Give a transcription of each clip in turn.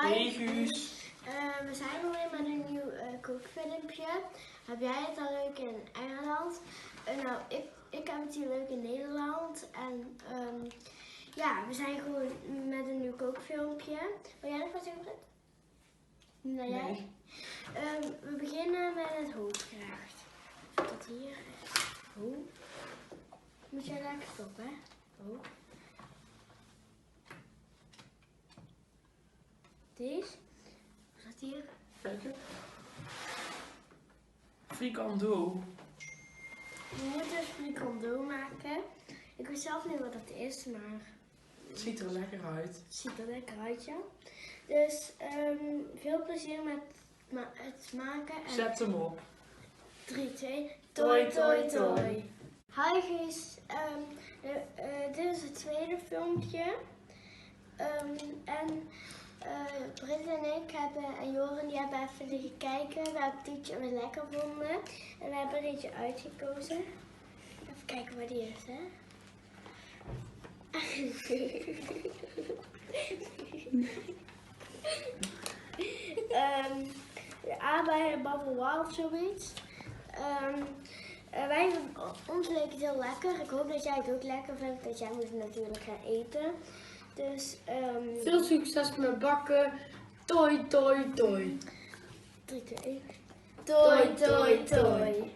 Hi Guus. We zijn weer met een nieuw kookfilmpje. Heb jij het al leuk in Engeland? Nou, ik heb het hier leuk in Nederland. En ja, we zijn gewoon met een nieuw kookfilmpje. Wil jij nog wat zeggen? Nou, jij? We beginnen met het hoofdgerecht. Tot hier. Oh. Moet jij lekker stoppen, hè? Oh. Deze. Wat staat hier? Lekker. Fricandeau. We moeten dus fricandeau maken. Ik weet zelf niet wat dat is, maar... Het ziet er lekker uit. Het ziet er lekker uit, ja. Dus veel plezier met het maken. En Zet hem op. 3, 2, Toi, toi, toi. Hi Guus, dit is het tweede filmpje. Britt en ik en Joren die hebben even liggen kijken welk liedje we lekker vonden. En we hebben er eentje uitgekozen. Even kijken waar die is, hè. De Bavarois of zoiets. Ons leek het heel lekker. Ik hoop dat jij het ook lekker vindt, dat jij moet het natuurlijk gaan eten. Dus, veel succes met bakken. Toi, toi, toi. 3, 2, toi, toi, toi.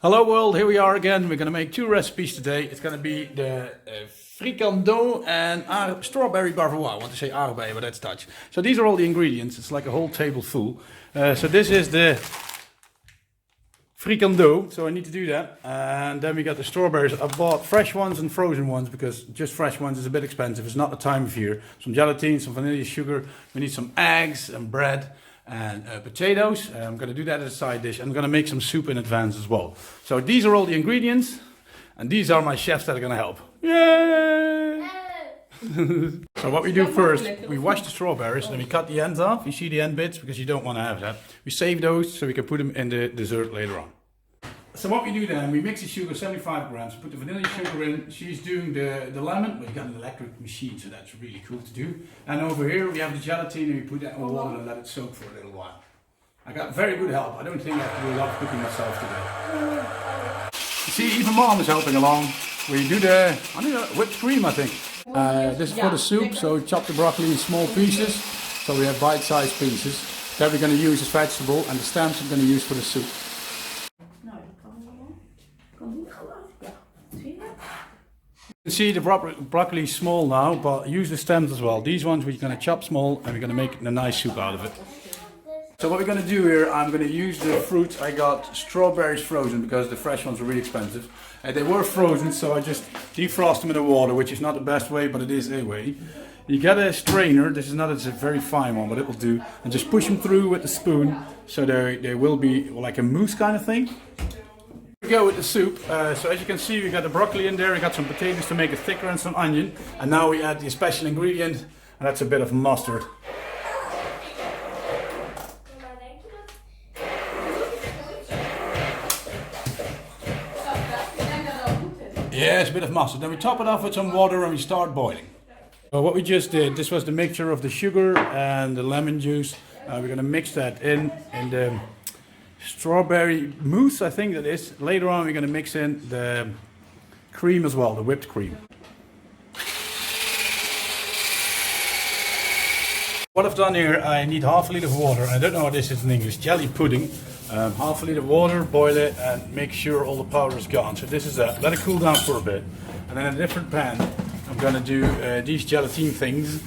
Hello world, here we are again. We're going to make 2 recipes today. It's going to be the Fricandeau and strawberry Bavarois. I want to say aardbeien, but that's Dutch. So these are all the ingredients. It's like a whole table full. So this is the Fricandeau, so I need to do that. And then we got the strawberries. I bought fresh ones and frozen ones because just fresh ones is a bit expensive. It's not the time of year. Some gelatine, some vanilla sugar. We need some eggs and bread and potatoes. I'm going to do that as a side dish. I'm going to make some soup in advance as well. So these are all the ingredients. And these are my chefs that are going to help. Yay! So what we do first, we wash the strawberries and we cut the ends off. You see the end bits because you don't want to have that. We save those so we can put them in the dessert later on. So what we do then, we mix the sugar, 75 grams, put the vanilla sugar in. She's doing the lemon. We've got an electric machine, so that's really cool to do. And over here we have the gelatine and we put that in water and let it soak for a little while. I got very good help. I don't think I have to do a lot of cooking myself today. You see, even Mom is helping along. We do the whipped cream, I think. This is for the soup, so we chop the broccoli in small pieces. So we have bite-sized pieces. That we're going to use as vegetable, and the stems I'm going to use for the soup. You can see the broccoli is small now, but use the stems as well. These ones we're going to chop small, and we're going to make a nice soup out of it. So what we're going to do here, I'm going to use the fruit. I got strawberries frozen because the fresh ones were really expensive. They were frozen, so I just defrost them in the water, which is not the best way, but it is a way. You get a strainer, this is not a very fine one, but it will do, and just push them through with the spoon, so they will be like a mousse kind of thing. We go with the soup. So as you can see, we got the broccoli in there, we got some potatoes to make it thicker and some onion, and now we add the special ingredient, and that's a bit of mustard. Yes, a bit of mustard. Then we top it off with some water and we start boiling. So what we just did, this was the mixture of the sugar and the lemon juice. We're going to mix that in the strawberry mousse, I think that is. Later on we're going to mix in the cream as well, the whipped cream. What I've done here, I need half a liter of water. I don't know what this is in English, jelly pudding. Half a liter of water, boil it and make sure all the powder is gone. So this is that. Let it cool down for a bit. And then in a different pan, I'm going to do these gelatine things,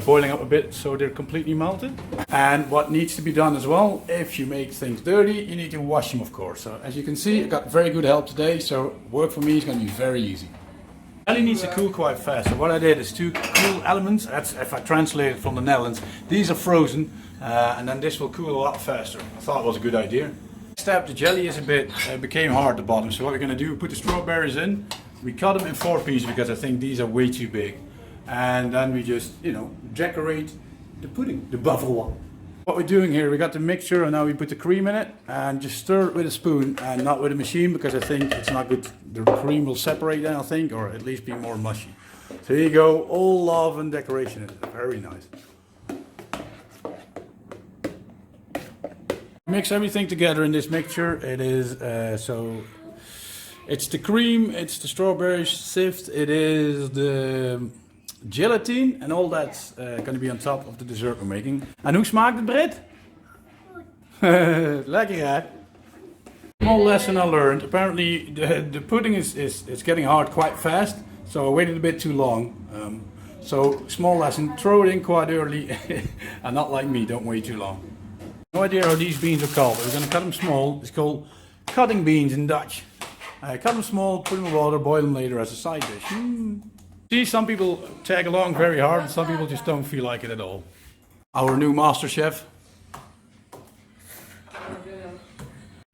boiling up a bit so they're completely melted. And what needs to be done as well, if you make things dirty, you need to wash them, of course. So as you can see, I got very good help today, so work for me is going to be very easy. Jelly needs to cool quite fast. So what I did is 2 cool elements. That's if I translate it from the Netherlands. These are frozen, and then this will cool a lot faster. I thought it was a good idea. Next step, the jelly is became hard at the bottom. So what we're going to do, put the strawberries in. We cut them in 4 pieces because I think these are way too big. And then we just, decorate the pudding, the Bavarois. What we're doing here, we got the mixture and now we put the cream in it and just stir it with a spoon and not with a machine because I think it's not good. The cream will separate then I think, or at least be more mushy. So here you go, all love and decoration in it. Very nice. Mix everything together in this mixture. It is it's the cream, it's the strawberries sift, it is the gelatine and all that's going to be on top of the dessert we're making. En hoe smaakt het, Brit? Lekker hè? Small lesson I learned. Apparently the pudding is getting hard quite fast, so I waited a bit too long. So small lesson, throw it in quite early and not like me, don't wait too long. No idea how these beans are called. We're going to cut them small. It's called cutting beans in Dutch. Cut them small, put them in water, boil them later as a side dish. See, some people tag along very hard and some people just don't feel like it at all. Our new master chef. What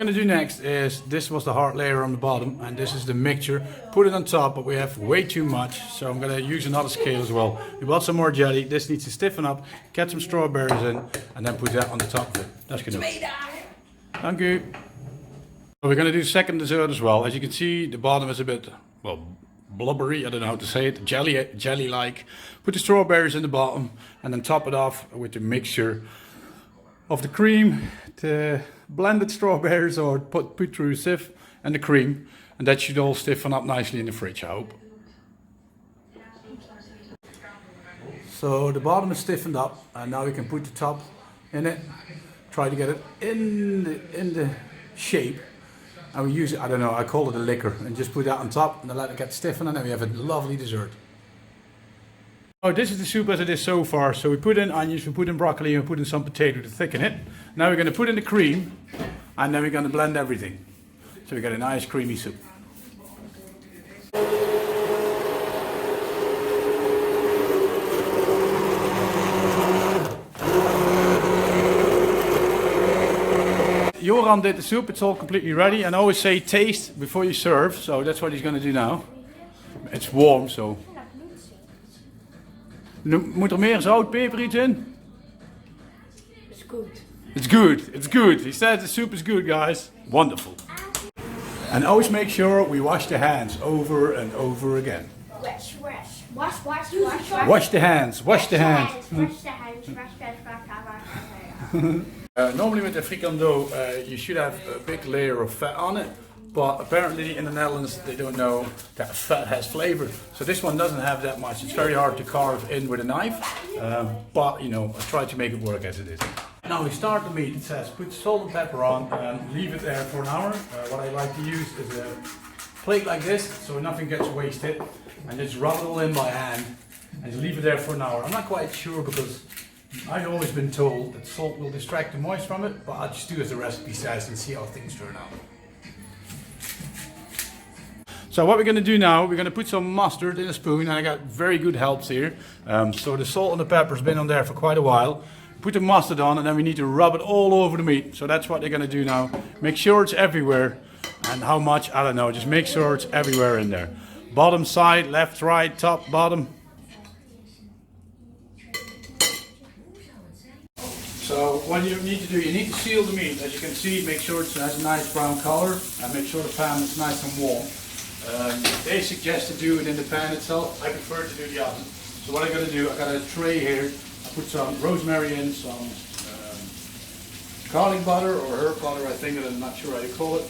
I'm going to do next is, this was the hard layer on the bottom and this is the mixture. Put it on top, but we have way too much, so I'm going to use another scale as well. We bought some more jelly. This needs to stiffen up, get some strawberries in and then put that on the top of it. That's good. Thank you. So we're going to do second dessert as well. As you can see, the bottom is a bit, well, blubbery, I don't know how to say it, jelly-like. Put the strawberries in the bottom and then top it off with the mixture of the cream, the blended strawberries or put through a sieve and the cream, and that should all stiffen up nicely in the fridge, I hope. So the bottom is stiffened up and now we can put the top in it, try to get it in the shape. And we use it, I don't know, I call it a liquor, and just put that on top and then let it get stiffened and then we have a lovely dessert. Oh, this is the soup as it is so far. So we put in onions, we put in broccoli, and we put in some potato to thicken it. Now we're going to put in the cream and then we're going to blend everything. So we get a nice creamy soup. Joran did the soup, it's all completely ready, and I always say taste before you serve, so that's what he's going to do now. It's warm, so. Moet meer zout, peper iets in? It's good. It's good, it's good. He said the soup is good, guys. Wonderful. And always make sure we wash the hands over and over again. Wash. Wash the hands, wash the hands. Normally with the fricandeau, you should have a big layer of fat on it, but apparently in the Netherlands they don't know that fat has flavor. So this one doesn't have that much. It's very hard to carve in with a knife, but you know, I try to make it work as it is. Now we start the meat. It says put salt and pepper on and leave it there for an hour. What I like to use is a plate like this, so nothing gets wasted, and just rub it all in by hand and just leave it there for an hour. I'm not quite sure because I've always been told that salt will distract the moist from it, but I'll just do as the recipe says and see how things turn out. So what we're going to do now, we're going to put some mustard in a spoon, and I got very good helps here. So the salt and the pepper's been on there for quite a while. Put the mustard on and then we need to rub it all over the meat. So that's what they're going to do now. Make sure it's everywhere. And how much, I don't know, just make sure it's everywhere in there. Bottom side, left, right, top, bottom. So what you need to do, you need to seal the meat. As you can see, make sure it has a nice brown color and make sure the pan is nice and warm. They suggest to do it in the pan itself. I prefer to do the oven. So what I'm going to do, I got a tray here. I put some rosemary in, some garlic butter or herb butter, I think, and I'm not sure how you call it.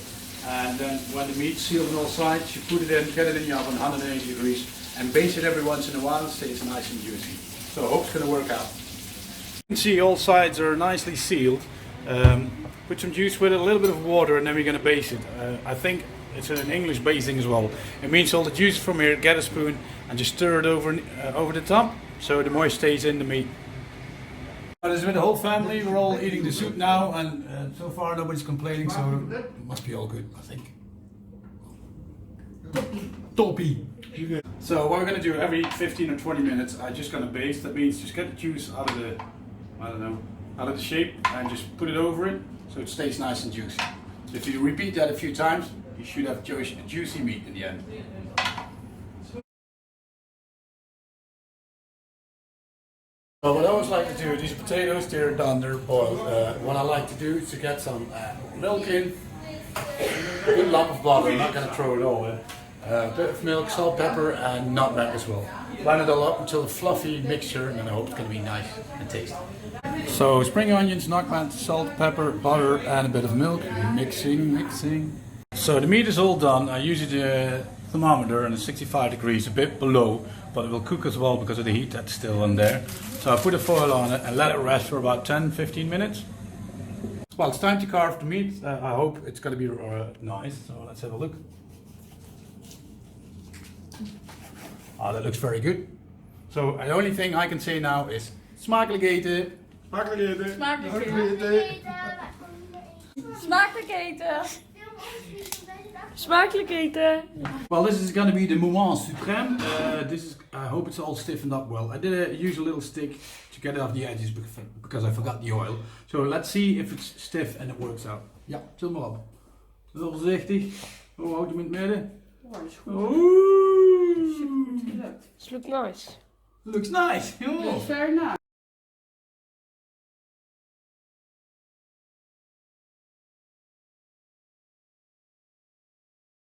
And then when the meat's sealed on all sides, you put it in, get it in the oven, 180 degrees, and baste it every once in a while. It stays nice and juicy. So I hope it's going to work out. You can see all sides are nicely sealed. Put some juice with it, a little bit of water, and then we're going to baste it. I think it's an English basting as well. It means all the juice from here, get a spoon and just stir it over the top so the moist stays in the meat. This is with the whole family, we're all eating the soup now, and so far nobody's complaining, so it must be all good, I think. Toppie! So what we're going to do, every 15 or 20 minutes, I'm just going to baste. That means just get the juice out of the, I don't know, out of the shape and just put it over it so it stays nice and juicy. So if you repeat that a few times, you should have juicy meat in the end. Well, what I always like to do, these potatoes, they're done, they're boiled. What I like to do is to get some milk in, a good lump of butter, I'm not going to throw it all in. A bit of milk, salt, pepper and nutmeg as well. Blend it all up until a fluffy mixture and then I hope it's going to be nice and tasty. So spring onions, nutmeg, salt, pepper, butter and a bit of milk. Mixing. So the meat is all done. I use the thermometer and it's 65 degrees, a bit below, but it will cook as well because of the heat that's still in there. So I put a foil on it and let it rest for about 10-15 minutes. Well, it's time to carve the meat. I hope it's going to be nice. So let's have a look. Oh, that looks very good. So the only thing I can say now is smakelijk eten. Smakelijk eten. Smakelijk eten. Well, this is going to be the moment supreme. I hope it's all stiffened up well. I did use a little stick to get it off the edges because I forgot the oil. So let's see if it's stiff and it works out. Ja, til maar op. Heel voorzichtig. Oh, houd hem in het midden. Oeh. It looks nice. Looks nice. Oh. Very nice.